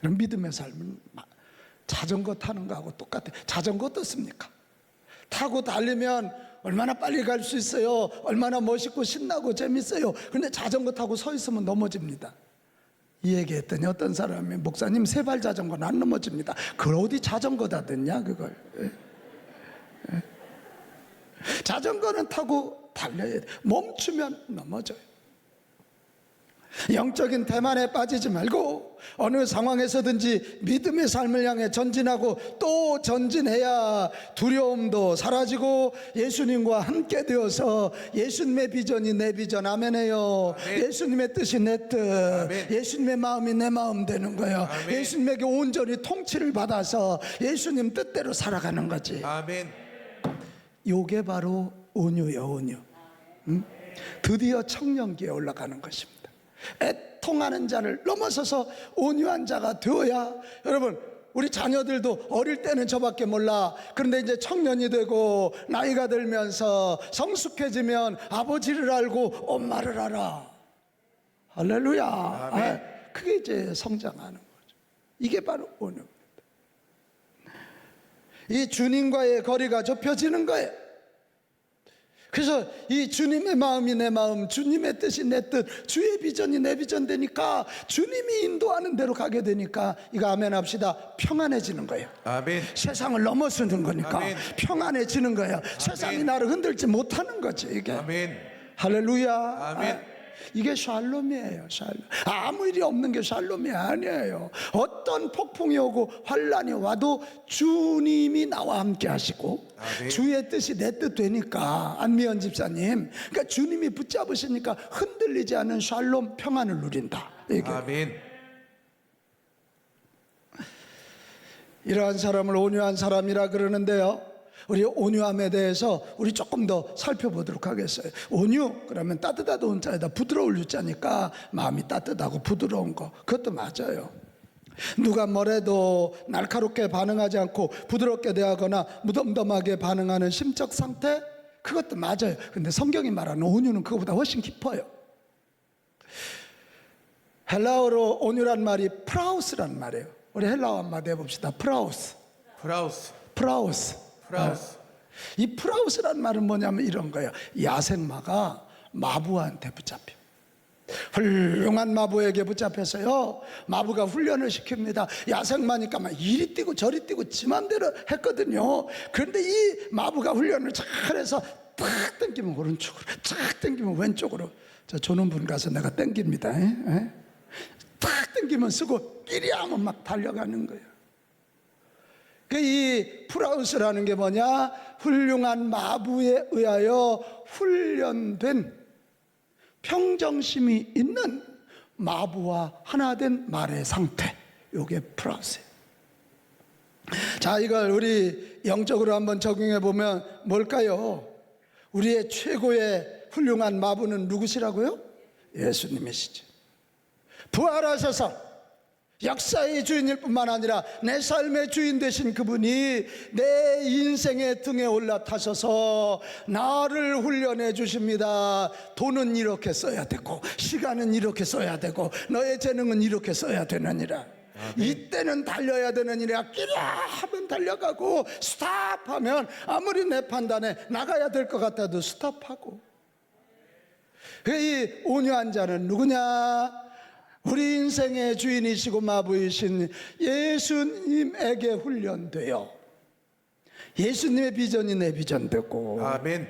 그럼 믿음의 삶은 자전거 타는 거하고 똑같아요. 자전거 어떻습니까? 타고 달리면 얼마나 빨리 갈 수 있어요. 얼마나 멋있고 신나고 재밌어요. 그런데 자전거 타고 서 있으면 넘어집니다. 이 얘기했더니 어떤 사람이, 목사님 세발 자전거는 안 넘어집니다. 그걸 어디 자전거다 듣냐 그걸. 자전거는 타고 달려야 돼. 멈추면 넘어져요. 영적인 대만에 빠지지 말고 어느 상황에서든지 믿음의 삶을 향해 전진하고 또 전진해야 두려움도 사라지고 예수님과 함께 되어서 예수님의 비전이 내 비전, 아멘해요. 예수님의 뜻이 내 뜻, 예수님의 마음이 내 마음 되는 거예요. 예수님에게 온전히 통치를 받아서 예수님 뜻대로 살아가는 거지. 아멘. 요게 바로 온유요, 온유. 드디어 청년기에 올라가는 것입니다. 애통하는 자를 넘어서서 온유한 자가 되어야, 여러분 우리 자녀들도 어릴 때는 저밖에 몰라. 그런데 이제 청년이 되고 나이가 들면서 성숙해지면 아버지를 알고 엄마를 알아. 할렐루야. 그게 이제 성장하는 거죠. 이게 바로 온유입니다. 이 주님과의 거리가 좁혀지는 거예요. 그래서 이 주님의 마음이 내 마음, 주님의 뜻이 내 뜻, 주의 비전이 내 비전 되니까, 주님이 인도하는 대로 가게 되니까, 이거 아멘 합시다. 평안해지는 거예요. 아멘. 세상을 넘어서는 거니까 아멘. 평안해지는 거예요. 세상이 나를 흔들지 못하는 거지 이게. 아멘. 할렐루야. 아멘. 이게 샬롬이에요. 샬롬. 아무 일이 없는 게 샬롬이 아니에요. 어떤 폭풍이 오고 환란이 와도 주님이 나와 함께 하시고, 주의 뜻이 내 뜻 되니까, 안미연 집사님, 그러니까 주님이 붙잡으시니까 흔들리지 않은 샬롬 평안을 누린다 이게. 아멘. 이러한 사람을 온유한 사람이라 그러는데요, 우리 온유함에 대해서 우리 조금 더 살펴보도록 하겠어요. 온유 그러면 따뜻하다 온자에다 부드러울 유자니까 마음이 따뜻하고 부드러운 거, 그것도 맞아요. 누가 뭐래도 날카롭게 반응하지 않고 부드럽게 대하거나 무덤덤하게 반응하는 심적 상태, 그것도 맞아요. 근데 성경이 말하는 온유는 그거보다 훨씬 깊어요. 헬라어로 온유란 말이 프라우스란 말이에요. 우리 헬라어 한마디 해봅시다. 프라우스. 프라우스. 프라우스. 프라우스. 이 프라우스란 말은 뭐냐면 이런 거예요. 야생마가 마부한테 붙잡혀, 훌륭한 마부에게 붙잡혀서요, 마부가 훈련을 시킵니다. 야생마니까 막 이리 뛰고 저리 뛰고 지 맘대로 했거든요. 그런데 이 마부가 훈련을 잘해서 탁 당기면 오른쪽으로, 탁 당기면 왼쪽으로. 저 조는 분 가서 내가 당깁니다. 탁 당기면 쓰고 끼리 하면 막 달려가는 거예요. 이 프라우스라는 게 뭐냐? 훌륭한 마부에 의하여 훈련된 평정심이 있는 마부와 하나 된 말의 상태, 이게 프라우스예요. 자, 이걸 우리 영적으로 한번 적용해 보면 뭘까요? 우리의 최고의 훌륭한 마부는 누구시라고요? 예수님이시죠. 부활하셔서 역사의 주인일 뿐만 아니라 내 삶의 주인 되신 그분이 내 인생의 등에 올라타셔서 나를 훈련해 주십니다. 돈은 이렇게 써야 되고, 시간은 이렇게 써야 되고, 너의 재능은 이렇게 써야 되느니라. 이때는 달려야 되느니라. 끼랴 하면 달려가고, 스탑하면 아무리 내 판단에 나가야 될 것 같아도 스탑하고. 이 온유한 자는 누구냐? 우리 인생의 주인이시고 마부이신 예수님에게 훈련되어 예수님의 비전이 내 비전 되고, 아멘.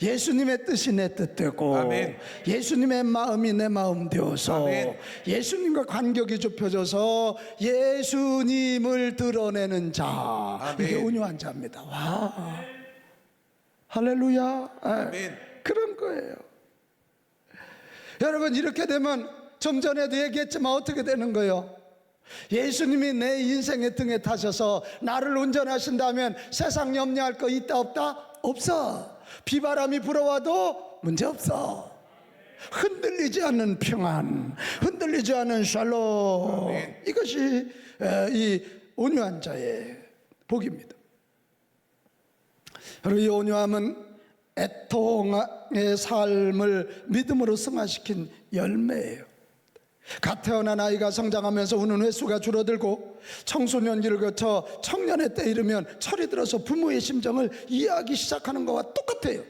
예수님의 뜻이 내 뜻 되고, 아멘. 예수님의 마음이 내 마음 되어서, 아멘. 예수님과 간격이 좁혀져서 예수님을 드러내는 자, 아멘. 이게 온유한 자입니다. 와, 할렐루야. 아멘. 그런 거예요. 여러분, 이렇게 되면 좀 전에도 얘기했지만 어떻게 되는 거예요? 예수님이 내 인생의 등에 타셔서 나를 운전하신다면 세상 염려할 거 있다 없다? 없어. 비바람이 불어와도 문제없어. 흔들리지 않는 평안, 흔들리지 않은 샬롬. 아멘. 이것이 이 온유한 자의 복입니다. 그리고 이 온유함은 애통의 삶을 믿음으로 승화시킨 열매예요. 갓 태어난 아이가 성장하면서 우는 횟수가 줄어들고 청소년기를 거쳐 청년의 때 이르면 철이 들어서 부모의 심정을 이해하기 시작하는 것과 똑같아요.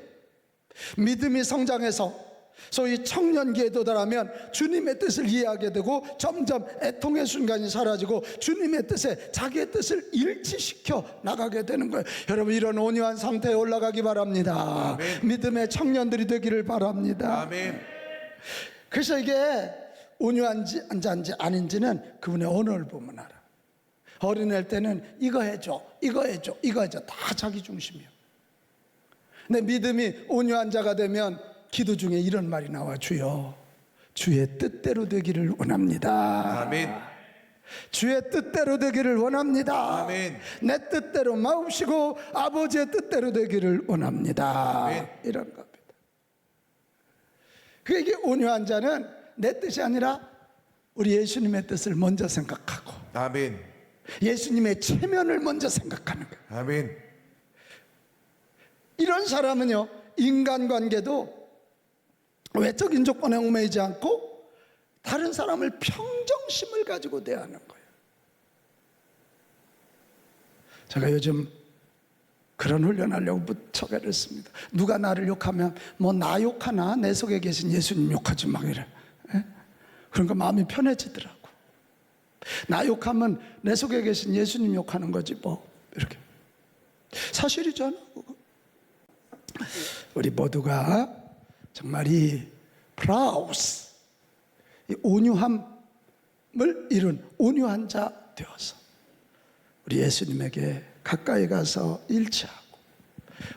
믿음이 성장해서 소위 청년기에 도달하면 주님의 뜻을 이해하게 되고 점점 애통의 순간이 사라지고 주님의 뜻에 자기의 뜻을 일치시켜 나가게 되는 거예요. 여러분, 이런 온유한 상태에 올라가기 바랍니다. 아멘. 믿음의 청년들이 되기를 바랍니다. 아멘. 그래서 이게 온유한지 아닌지는 그분의 언어를 보면 알아. 어린애일 때는 이거 해줘, 이거 해줘, 이거 해줘, 다 자기 중심이에요. 근데 믿음이 온유한 자가 되면 기도 중에 이런 말이 나와. 주여, 주의 뜻대로 되기를 원합니다. 아멘. 주의 뜻대로 되기를 원합니다. 아멘. 내 뜻대로 마옵시고 아버지의 뜻대로 되기를 원합니다. 아멘. 이런 겁니다. 그러니까 이게 온유한 자는 내 뜻이 아니라 우리 예수님의 뜻을 먼저 생각하고 아멘. 예수님의 체면을 먼저 생각하는 거예요. 아멘. 이런 사람은요, 인간관계도 외적인 조건에 얽매이지 않고 다른 사람을 평정심을 가지고 대하는 거예요. 제가 요즘 그런 훈련하려고 무척 애를 씁니다. 누가 나를 욕하면 뭐 나 욕하나, 내 속에 계신 예수님 욕하지 막 이래. 예? 그러니까 마음이 편해지더라고. 나 욕하면 내 속에 계신 예수님 욕하는 거지 뭐, 이렇게. 사실이잖아 그거. 우리 모두가 정말 이 프라우스, 이 온유함을 이룬 온유한 자 되어서 우리 예수님에게 가까이 가서 일치하고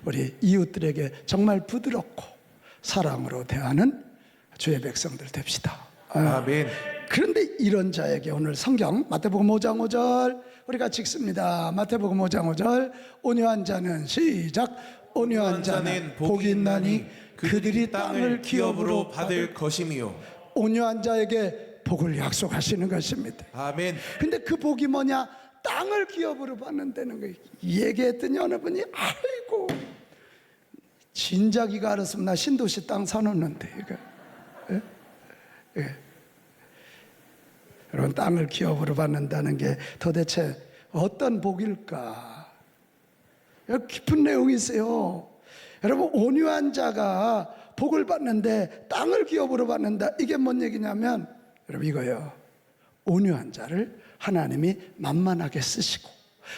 우리 이웃들에게 정말 부드럽고 사랑으로 대하는 주의 백성들 됩시다. 아멘. 그런데 이런 자에게 오늘 성경 마태복음 5장 5절 우리 같이 읽습니다. 마태복음 5장 5절 온유한 자는 시작. 온유한 자는 복이 있나니 그들이 땅을 기업으로 받을 것임이요. 온유한 자에게 복을 약속하시는 것입니다. 아멘. 근데 그 복이 뭐냐? 땅을 기업으로 받는다는 거예요. 얘기했더니 어느 분이 아이고 진작이가 알았으면 나 신도시 땅 사놓는데 이거. 예? 예. 여러분, 땅을 기업으로 받는다는 게 도대체 어떤 복일까? 깊은 내용이 있어요. 여러분, 온유한 자가 복을 받는데 땅을 기업으로 받는다. 이게 뭔 얘기냐면 여러분 이거예요. 온유한 자를 하나님이 만만하게 쓰시고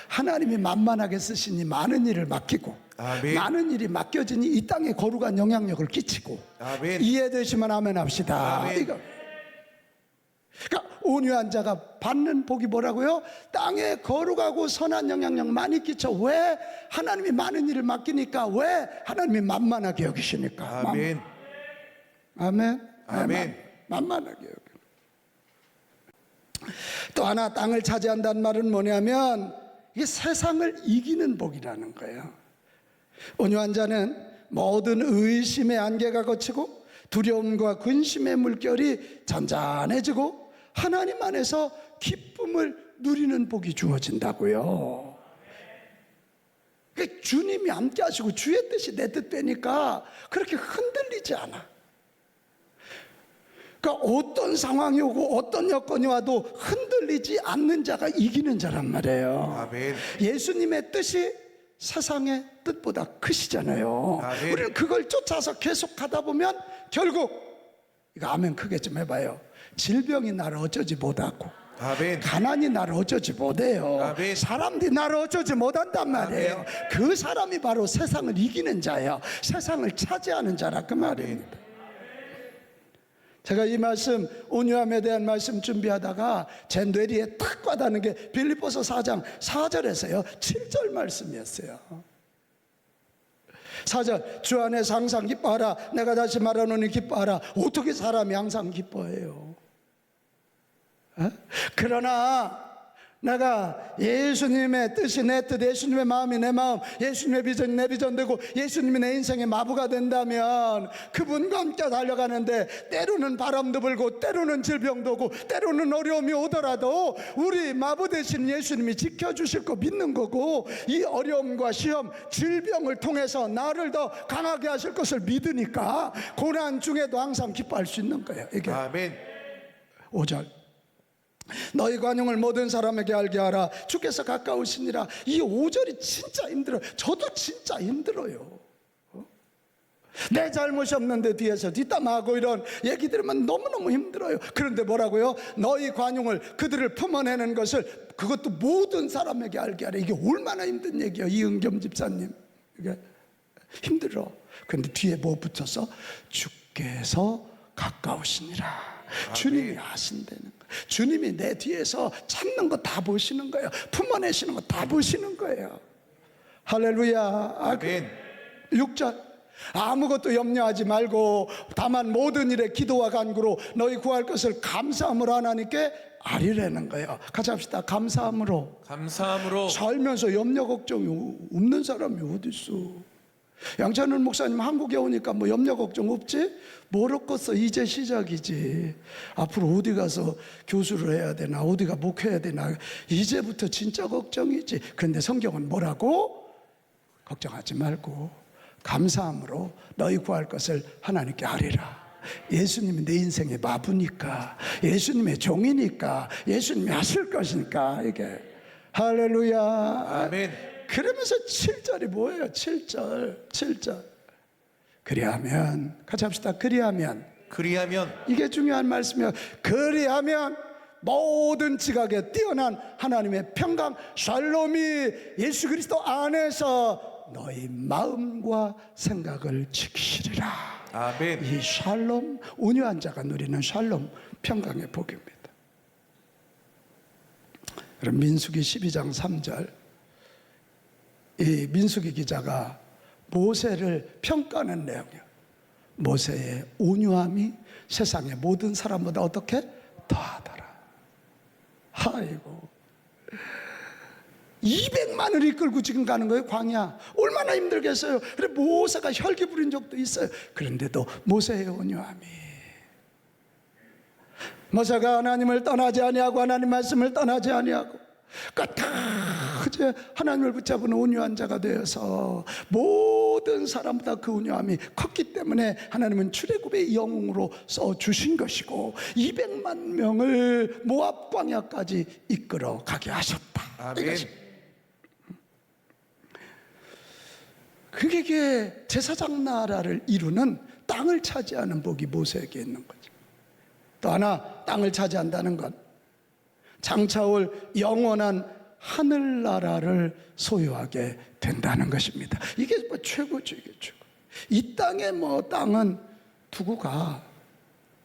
하나님이 만만하게 쓰시니 많은 일을 맡기고 아멘. 많은 일이 맡겨지니 이 땅에 거룩한 영향력을 끼치고 아멘. 이해되시면 아멘 합시다. 아멘. 이거. 그러니까 온유한 자가 받는 복이 뭐라고요? 땅에 거룩하고 선한 영향력 많이 끼쳐. 왜? 하나님이 많은 일을 맡기니까. 왜? 하나님이 만만하게 여기시니까. 아멘. 아멘. 아멘. 만만하게 여기. 또 하나 땅을 차지한다는 말은 뭐냐면 이게 세상을 이기는 복이라는 거예요. 온유한 자는 모든 의심의 안개가 걷히고 두려움과 근심의 물결이 잔잔해지고 하나님 안에서 기쁨을 누리는 복이 주어진다고요. 그러니까 주님이 함께 하시고 주의 뜻이 내 뜻 되니까 그렇게 흔들리지 않아. 그러니까 어떤 상황이 오고 어떤 여건이 와도 흔들리지 않는 자가 이기는 자란 말이에요. 아멘. 예수님의 뜻이 세상의 뜻보다 크시잖아요. 아멘. 우리는 그걸 쫓아서 계속 하다 보면 결국 이거 아멘 크게 좀 해봐요. 질병이 나를 어쩌지 못하고 아멘. 가난이 나를 어쩌지 못해요. 아멘. 사람들이 나를 어쩌지 못한단 말이에요. 아멘. 그 사람이 바로 세상을 이기는 자예요. 세상을 차지하는 자라 그 말입니다. 제가 이 말씀 온유함에 대한 말씀 준비하다가 제 뇌리에 딱 와닿는 게 빌립보서 4장 4절에서요 7절 말씀이었어요. 4절 주 안에서 항상 기뻐하라. 내가 다시 말하노니 기뻐하라. 어떻게 사람이 항상 기뻐해요? 그러나 내가 예수님의 뜻이 내 뜻, 예수님의 마음이 내 마음, 예수님의 비전이 내 비전 되고 예수님이 내 인생의 마부가 된다면 그분과 함께 달려가는데 때로는 바람도 불고 때로는 질병도 오고 때로는 어려움이 오더라도 우리 마부 되신 예수님이 지켜주실 거 믿는 거고 이 어려움과 시험, 질병을 통해서 나를 더 강하게 하실 것을 믿으니까 고난 중에도 항상 기뻐할 수 있는 거예요. 이게 아멘. 5절. 너희 관용을 모든 사람에게 알게 하라. 주께서 가까우시니라. 이 5절이 진짜 힘들어요. 저도 진짜 힘들어요. 내 잘못이 없는데 뒤에서 뒷담화하고 이런 얘기 들으면 너무너무 힘들어요. 그런데 뭐라고요? 너희 관용을, 그들을 품어내는 것을, 그것도 모든 사람에게 알게 하라. 이게 얼마나 힘든 얘기예요, 이은겸 집사님. 이게 힘들어. 그런데 뒤에 뭐 붙여서? 주께서 가까우시니라. 주님이 아신다는 거예요. 주님이 내 뒤에서 찾는 거 다 보시는 거예요. 품어내시는 거 다 보시는 거예요. 할렐루야. 아멘. 6절. 아무것도 염려하지 말고 다만 모든 일에 기도와 간구로 너희 구할 것을 감사함으로 하나님께 아리라는 거예요. 같이 합시다. 감사함으로. 감사함으로. 살면서 염려 걱정이 없는 사람이 어디 있어? 양찬훈 목사님 한국에 오니까 뭐 염려 걱정 없지? 모르겠어. 이제 시작이지. 앞으로 어디 가서 교수를 해야 되나, 어디가 목회해야 되나, 이제부터 진짜 걱정이지. 그런데 성경은 뭐라고? 걱정하지 말고 감사함으로 너희 구할 것을 하나님께 아리라. 예수님이 내 인생의 마부니까, 예수님의 종이니까, 예수님이 하실 것이니까. 이게 할렐루야. 아멘. 그러면서 7절이 뭐예요? 7절. 그리하면, 같이 합시다. 그리하면 이게 중요한 말씀이에요. 그리하면 모든 지각에 뛰어난 하나님의 평강 샬롬이 예수 그리스도 안에서 너희 마음과 생각을 지키시리라. 아멘. 이 샬롬, 온유한 자가 누리는 샬롬, 평강의 복입니다. 그럼 민수기 12장 3절, 이 민수기 기자가 모세를 평가하는 내용이에요. 모세의 온유함이 세상의 모든 사람보다 어떻게? 더하더라. 아이고, 200만을 이끌고 지금 가는 거예요. 광야 얼마나 힘들겠어요. 그래 모세가 혈기 부린 적도 있어요. 그런데도 모세의 온유함이, 모세가 하나님을 떠나지 아니하고 하나님 말씀을 떠나지 아니하고 끝까지 하나님을 붙잡은 온유한 자가 되어서 모든 사람보다 그 온유함이 컸기 때문에 하나님은 출애굽의 영웅으로 써주신 것이고 200만 명을 모압 광야까지 이끌어 가게 하셨다. 아멘. 그게 제사장 나라를 이루는 땅을 차지하는 복이 모세에게 있는 거죠. 또 하나, 땅을 차지한다는 건 장차올 영원한 하늘나라를 소유하게 된다는 것입니다. 이게 뭐 최고죠. 이게 최고. 이 땅에 뭐 땅은 두고 가.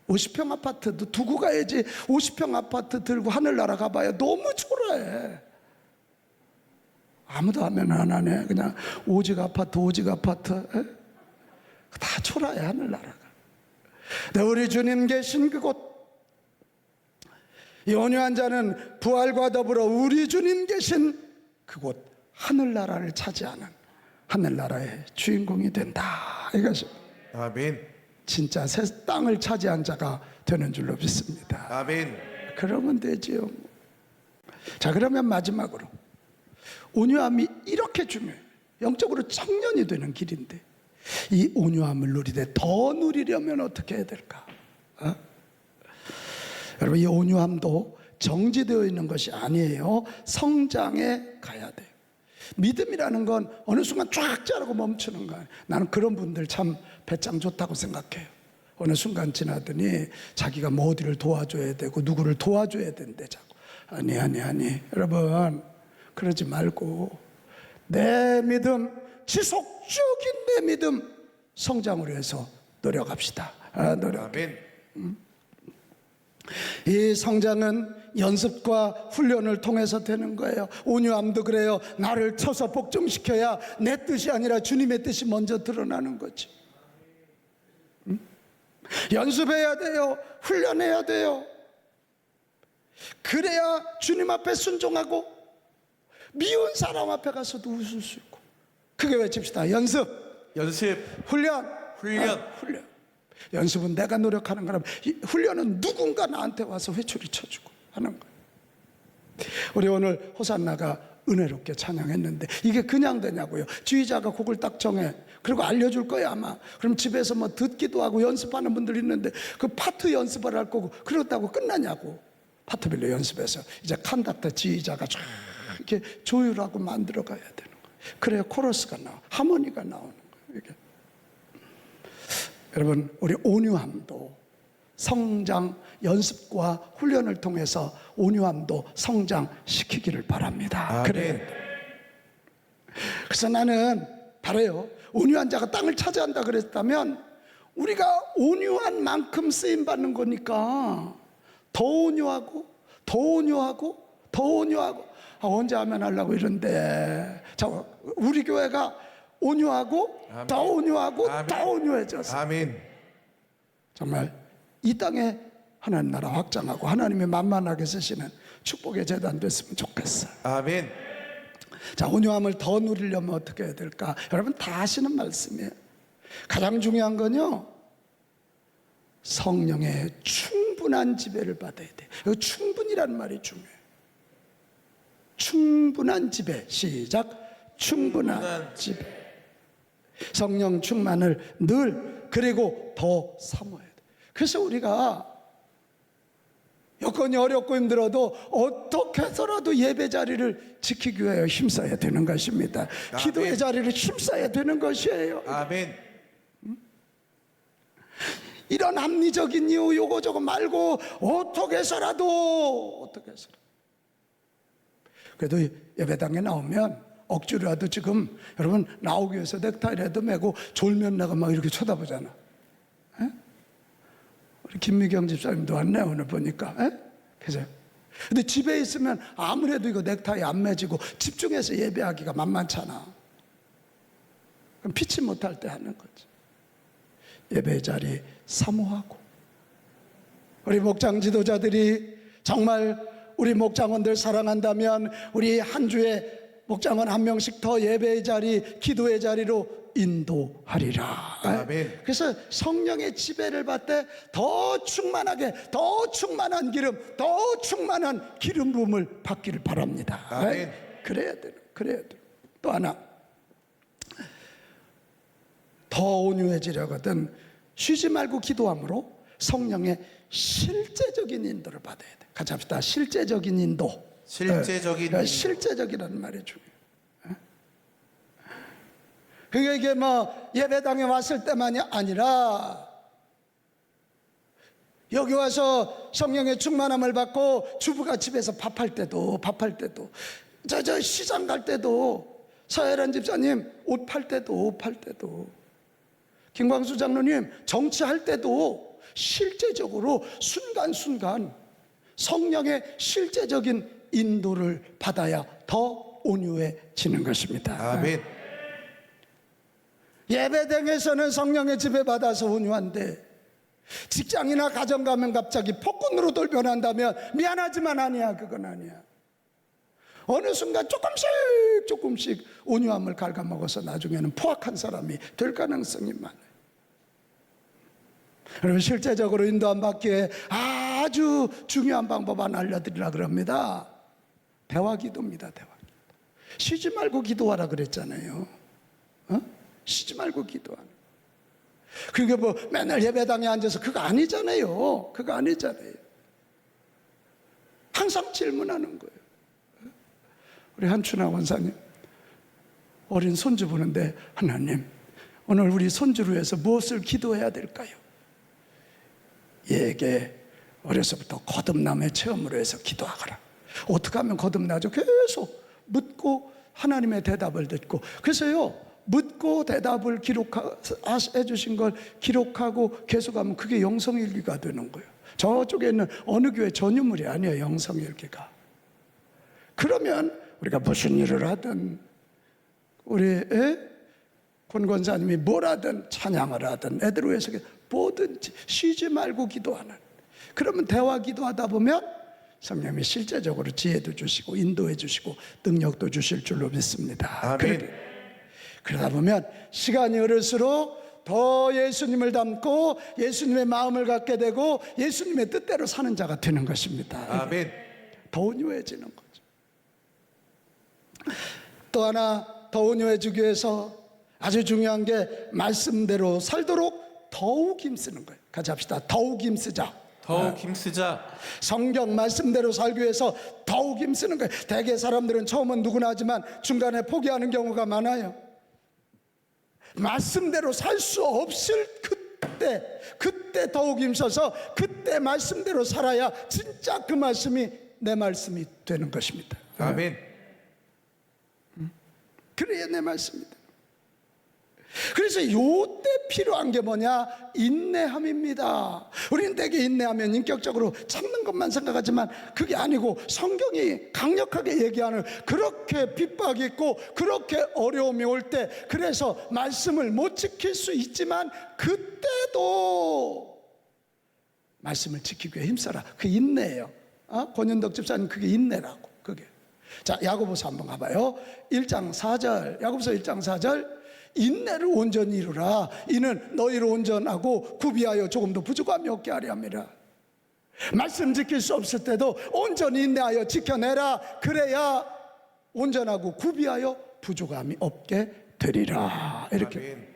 50평 아파트도 두고 가야지. 50평 아파트 들고 하늘나라 가봐야 너무 초라해. 아무도 하면 안 하네. 그냥 오직 아파트 에? 다 초라해 하늘나라가. 우리 주님 계신 그곳, 이 온유한 자는 부활과 더불어 우리 주님 계신 그곳 하늘나라를 차지하는 하늘나라의 주인공이 된다. 이것이 아멘. 진짜 새 땅을 차지한 자가 되는 줄로 믿습니다. 아멘. 그러면 되지요. 자, 그러면 마지막으로 온유함이 이렇게 중요해요. 영적으로 청년이 되는 길인데 이 온유함을 누리되 더 누리려면 어떻게 해야 될까? 여러분, 이 온유함도 정지되어 있는 것이 아니에요. 성장해 가야 돼요. 믿음이라는 건 어느 순간 쫙 자르고 멈추는 거예요. 나는 그런 분들 참 배짱 좋다고 생각해요. 어느 순간 지나더니 자기가 뭐 어디를 도와줘야 되고 누구를 도와줘야 된대 자꾸. 아니. 여러분, 그러지 말고 내 믿음, 지속적인 내 믿음 성장을 위해서 노력합시다. 노력. 아멘. 이 성장은 연습과 훈련을 통해서 되는 거예요. 온유함도 그래요. 나를 쳐서 복종시켜야 내 뜻이 아니라 주님의 뜻이 먼저 드러나는 거지. 연습해야 돼요. 훈련해야 돼요. 그래야 주님 앞에 순종하고 미운 사람 앞에 가서도 웃을 수 있고. 크게 외칩시다. 연습, 훈련. 훈련. 연습은 내가 노력하는 거라면 훈련은 누군가 나한테 와서 회초리 쳐주고 하는 거예요. 우리 오늘 호산나가 은혜롭게 찬양했는데 이게 그냥 되냐고요. 지휘자가 곡을 딱 정해. 그리고 알려줄 거야 아마. 그럼 집에서 뭐 듣기도 하고 연습하는 분들 있는데 그 파트 연습을 할 거고 그렇다고 끝나냐고. 파트별로 연습해서 이제 칸닥터 지휘자가 쫙 이렇게 조율하고 만들어 가야 되는 거예요. 그래야 코러스가 나와, 하모니가 나오는 거예요. 이게. 여러분, 우리 온유함도 성장 연습과 훈련을 통해서 온유함도 성장시키기를 바랍니다. 아멘. 그래. 그래서 나는 바래요. 온유한 자가 땅을 차지한다 그랬다면 우리가 온유한 만큼 쓰임 받는 거니까 더 온유하고 더 온유하고 더 온유하고 언제 하면 하려고 이런데 자 우리 교회가 온유하고 아멘. 더 온유하고 아멘. 더 온유해져서 아멘. 정말 이 땅에 하나님 나라 확장하고 하나님이 만만하게 쓰시는 축복의 재단 됐으면 좋겠어요. 아멘. 자, 온유함을 더 누리려면 어떻게 해야 될까? 여러분 다 아시는 말씀이에요. 가장 중요한 건요, 성령의 충분한 지배를 받아야 돼. 여기 충분이라는 말이 중요해요. 충분한 지배. 시작. 충분한 지배. 성령 충만을 늘 그리고 더 사모해야 돼. 그래서 우리가 여건이 어렵고 힘들어도 어떻게 해서라도 예배 자리를 지키기 위해 힘써야 되는 것입니다. 아멘. 기도의 자리를 힘써야 되는 것이에요. 아멘. 이런 합리적인 이유 요거 저거 말고 어떻게 해서라도 그래도 예배당에 나오면 억지로라도 지금 여러분 나오기 위해서 넥타이라도 매고 졸면 나가 막 이렇게 쳐다보잖아. 에? 우리 김미경 집사님도 왔네 오늘 보니까. 그죠? 근데 집에 있으면 아무래도 이거 넥타이 안 매지고 집중해서 예배하기가 만만찮아. 그럼 피치 못할 때 하는 거지. 예배 자리 사모하고 우리 목장 지도자들이 정말 우리 목장원들 사랑한다면 우리 한 주에 목장원 한 명씩 더 예배의 자리, 기도의 자리로 인도하리라. 아멘. 그래서 성령의 지배를 받되 더 충만하게, 더 충만한 기름, 더 충만한 기름 부음을 받기를 바랍니다. 아멘. 그래야 돼요. 또 하나, 더 온유해지려거든 쉬지 말고 기도함으로 성령의 실제적인 인도를 받아야 돼. 같이 합시다. 실제적인 인도. 실제적인 인도. 실제적이라는 말이 중요해요. 그게 뭐 예배당에 왔을 때만이 아니라 여기 와서 성령의 충만함을 받고 주부가 집에서 밥할 때도 저 시장 갈 때도 서혜란 집사님 옷 팔 때도 김광수 장로님 정치할 때도 실제적으로 순간순간 성령의 실제적인 인도를 받아야 더 온유해지는 것입니다. 아멘. 예배당에서는 성령의 지배받아서 온유한데 직장이나 가정 가면 갑자기 폭군으로 돌변한다면 미안하지만 아니야. 그건 아니야. 어느 순간 조금씩 온유함을 갉아먹어서 나중에는 포악한 사람이 될 가능성이 많아요. 여러분 실제적으로 인도함 받기에 아주 중요한 방법 하나 알려드리라 그럽니다. 대화 기도입니다. 대화 기도. 쉬지 말고 기도하라 그랬잖아요. 쉬지 말고 기도하는. 그게 뭐 맨날 예배당에 앉아서 그거 아니잖아요. 항상 질문하는 거예요. 우리 한춘아 원사님 어린 손주 보는데 하나님 오늘 우리 손주를 위해서 무엇을 기도해야 될까요? 얘에게 어려서부터 거듭남의 체험으로 해서 기도하거라. 어떻게 하면 거듭나죠? 계속 묻고 하나님의 대답을 듣고. 그래서요 묻고 대답을 기록해 주신 걸 기록하고 계속하면 그게 영성일기가 되는 거예요. 저쪽에 있는 어느 교회 전유물이 아니에요. 영성일기가. 그러면 우리가 무슨 일을 하든 우리 권권사님이 뭘 하든 찬양을 하든 애들 위해서 뭐든지 쉬지 말고 기도하는. 그러면 대화 기도하다 보면 성령님이 실제적으로 지혜도 주시고 인도해 주시고 능력도 주실 줄로 믿습니다. 아멘. 그러다 보면 시간이 흐를수록 더 예수님을 닮고 예수님의 마음을 갖게 되고 예수님의 뜻대로 사는 자가 되는 것입니다. 아멘. 더 온유해지는 거죠. 또 하나 더 온유해지기 위해서 아주 중요한 게 말씀대로 살도록 더욱 힘쓰는 거예요. 같이 합시다. 더욱 힘쓰자. 더욱 힘쓰자. 성경 말씀대로 살기 위해서 더욱 힘쓰는 거예요. 대개 사람들은 처음은 누구나 하지만 중간에 포기하는 경우가 많아요. 말씀대로 살 수 없을 그때 더욱 힘써서 그때 말씀대로 살아야 진짜 그 말씀이 내 말씀이 되는 것입니다. 아멘. 그래야 내 말씀입니다. 그래서 요때 필요한 게 뭐냐? 인내함입니다. 우리는 되게 인내하면 인격적으로 참는 것만 생각하지만 그게 아니고 성경이 강력하게 얘기하는 그렇게 핍박이 있고 그렇게 어려움이 올 때 그래서 말씀을 못 지킬 수 있지만 그때도 말씀을 지키기 위해 힘써라. 그 인내예요. 권윤덕 집사님 그게 인내라고. 그게. 자, 야고보서 한번 가봐요. 1장 4절. 야고보서 1장 4절. 인내를 온전히 이루라. 이는 너희를 온전하고 구비하여 조금도 부족함이 없게 하려 함이라. 말씀 지킬 수 없을 때도 온전히 인내하여 지켜내라. 그래야 온전하고 구비하여 부족함이 없게 되리라. 이렇게. 아멘.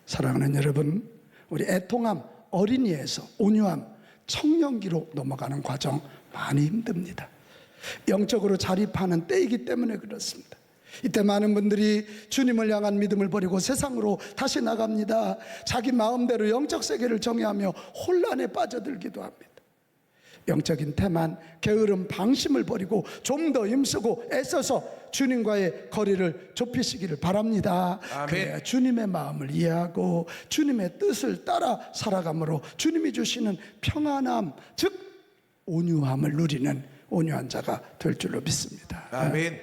사랑하는 여러분, 우리 애통함, 어린이에서 온유함, 청년기로 넘어가는 과정 많이 힘듭니다. 영적으로 자립하는 때이기 때문에 그렇습니다. 이때 많은 분들이 주님을 향한 믿음을 버리고 세상으로 다시 나갑니다. 자기 마음대로 영적 세계를 정의하며 혼란에 빠져들기도 합니다. 영적인 태만, 게으름, 방심을 버리고 좀 더 힘쓰고 애써서 주님과의 거리를 좁히시기를 바랍니다. 아멘. 그래야 주님의 마음을 이해하고 주님의 뜻을 따라 살아감으로 주님이 주시는 평안함, 즉 온유함을 누리는 온유한 자가 될 줄로 믿습니다. 아멘.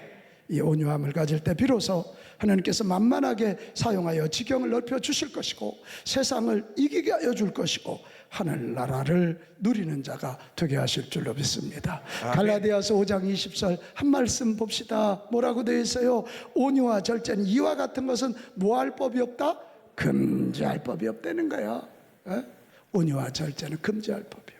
이 온유함을 가질 때 비로소 하나님께서 만만하게 사용하여 지경을 넓혀 주실 것이고 세상을 이기게 하여 줄 것이고 하늘나라를 누리는 자가 되게 하실 줄로 믿습니다. 아멘. 갈라디아서 5장 20절 한 말씀 봅시다. 뭐라고 되어 있어요? 온유와 절제는 이와 같은 것은 뭐할 법이 없다? 금지할 법이 없다는 거야. 온유와 절제는 금지할 법이 없어요.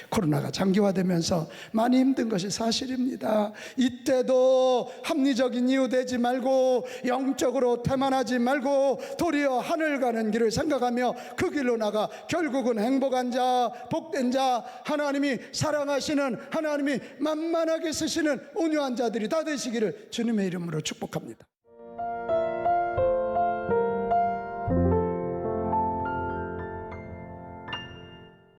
코로나가 장기화되면서 많이 힘든 것이 사실입니다. 이때도 합리적인 이유 되지 말고 영적으로 태만하지 말고 도리어 하늘 가는 길을 생각하며 그 길로 나가 결국은 행복한 자, 복된 자, 하나님이 사랑하시는, 하나님이 만만하게 쓰시는 온유한 자들이 다 되시기를 주님의 이름으로 축복합니다.